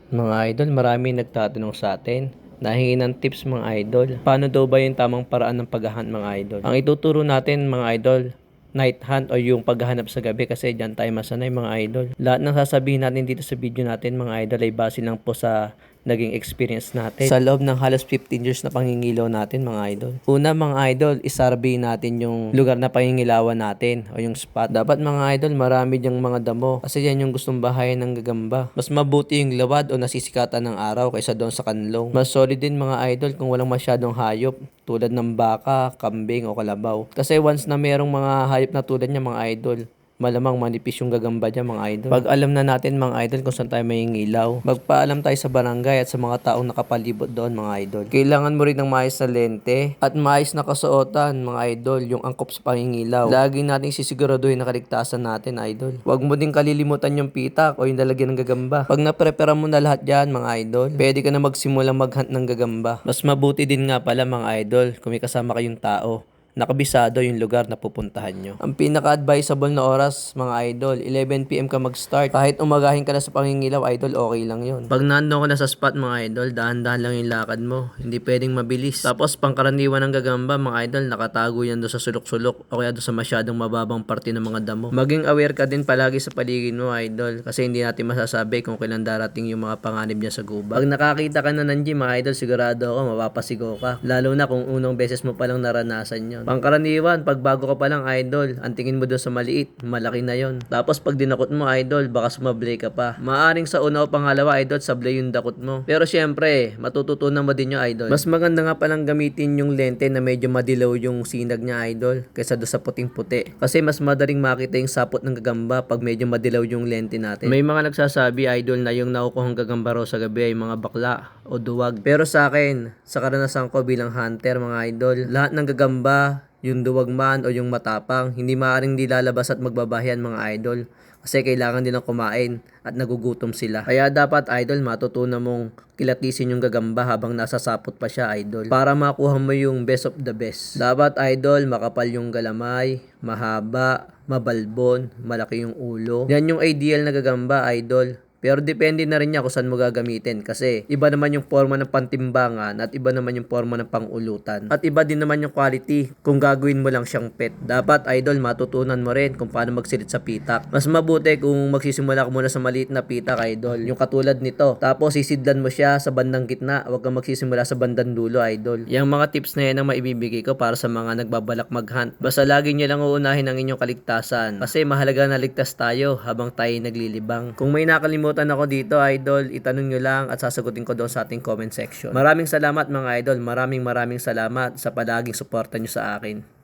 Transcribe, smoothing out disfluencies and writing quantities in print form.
Mga idol, marami nagtatanong sa atin. Nahingi ng tips mga idol. Paano daw ba yung tamang paraan ng paghahunt mga idol? Ang ituturo natin mga idol, night hunt o yung paghahanap sa gabi kasi dyan tayo masanay mga idol. Lahat ng sasabihin natin dito sa video natin mga idol ay base lang po sa naging experience natin sa loob ng halos 15 years na pangingilaw natin mga idol. Una mga idol, isarvey natin yung lugar na pangingilawan natin o yung spot. Dapat mga idol, marami diyang mga damo kasi yan yung gustong bahayan ng gagamba. Mas mabuti yung lawad o nasisikatan ng araw kaysa doon sa kanlong. Mas solid din mga idol kung walang masyadong hayop tulad ng baka, kambing o kalabaw. Kasi once na merong mga hayop na tulad niya mga idol, malamang manipis yung gagamba niya mga idol. Pag alam na natin mga idol kung saan tayo mahingilaw, magpaalam tayo sa barangay at sa mga taong nakapalibot doon mga idol. Kailangan mo rin ng maayos na lente at maayos na kasuotan mga idol, yung angkop sa pangingilaw. Lagi nating sisiguraduhin na kaligtasan natin idol. Huwag mo din kalilimutan yung pitak o yung lalagyan ng gagamba. Pag naprepara mo na lahat yan mga idol, pwede ka na magsimulang maghunt ng gagamba. Mas mabuti din nga pala mga idol kung may kasama kayong tao, nakabisado yung lugar na pupuntahan nyo. Ang pinaka-advisable na oras, mga idol, 11 PM ka mag-start. Kahit umagahin ka na sa pangingilaw, idol, okay lang yun. Pag nandun ka na sa spot, mga idol, dahan-dahan lang yung lakad mo. Hindi pwedeng mabilis. Tapos, pangkaraniwan ng gagamba, mga idol, nakatago yan doon sa sulok-sulok o kaya doon sa masyadong mababang parte ng mga damo. Maging aware ka din palagi sa paligid mo, idol, kasi hindi natin masasabi kung kailan darating yung mga panganib niya sa gubat. Pag nakakita ka na ng gym, mga idol, sigurado ako, mapapasigaw ka. Lalo na kung unang beses mo palang naranasan yun. Pangkaraniwan, pag bago ka pa lang idol, ang tingin mo doon sa maliit, malaki na yon. Tapos pag dinakot mo idol, baka sumablay ka pa. Maaring sa una o pangalawa idol, sablay yung dakot mo. Pero syempre, matututunan mo din yung idol. Mas maganda nga palang gamitin yung lente na medyo madilaw yung sinag niya idol, kaysa doon sa puting-puti. Kasi mas madaling makita yung sapot ng gagamba pag medyo madilaw yung lente natin. May mga nagsasabi idol na yung nakukuhang gagamba raw sa gabi ay mga bakla o duwag. Pero sa akin, sa karanasan ko bilang hunter mga idol, lahat ng gagamba, yung duwag man o yung matapang, hindi maaaring dilalabas at magbabahian mga idol. Kasi kailangan nilang kumain at nagugutom sila. Kaya dapat idol, matutunan mong kilatisin yung gagamba habang nasa sapot pa siya idol. Para makuha mo yung best of the best. Dapat idol, makapal yung galamay, mahaba, mabalbon, malaki yung ulo. Yan yung ideal na gagamba idol. Pero depende na rin niya kung saan mo gagamitin kasi iba naman yung forma ng pantimbangan at iba naman yung forma ng pangulutan. At iba din naman yung quality kung gagawin mo lang siyang pet. Dapat idol, matutunan mo rin kung paano magsilit sa pitak. Mas mabuti kung magsisimula ka muna sa maliit na pitak idol, yung katulad nito. Tapos sisidlan mo siya sa bandang gitna, huwag kang magsisimula sa bandang dulo idol. Yung mga tips na yan ang maibibigay ko para sa mga nagbabalak mag-hunt. Basta lagi nyo lang uunahin ang inyong kaligtasan kasi mahalaga na ligtas tayo habang tayo naglilibang. Kung may nakalimutan ako dito idol, itanong nyo lang at sasagutin ko doon sa ating comment section. Maraming salamat mga idol, maraming salamat sa palaging suporta nyo sa akin.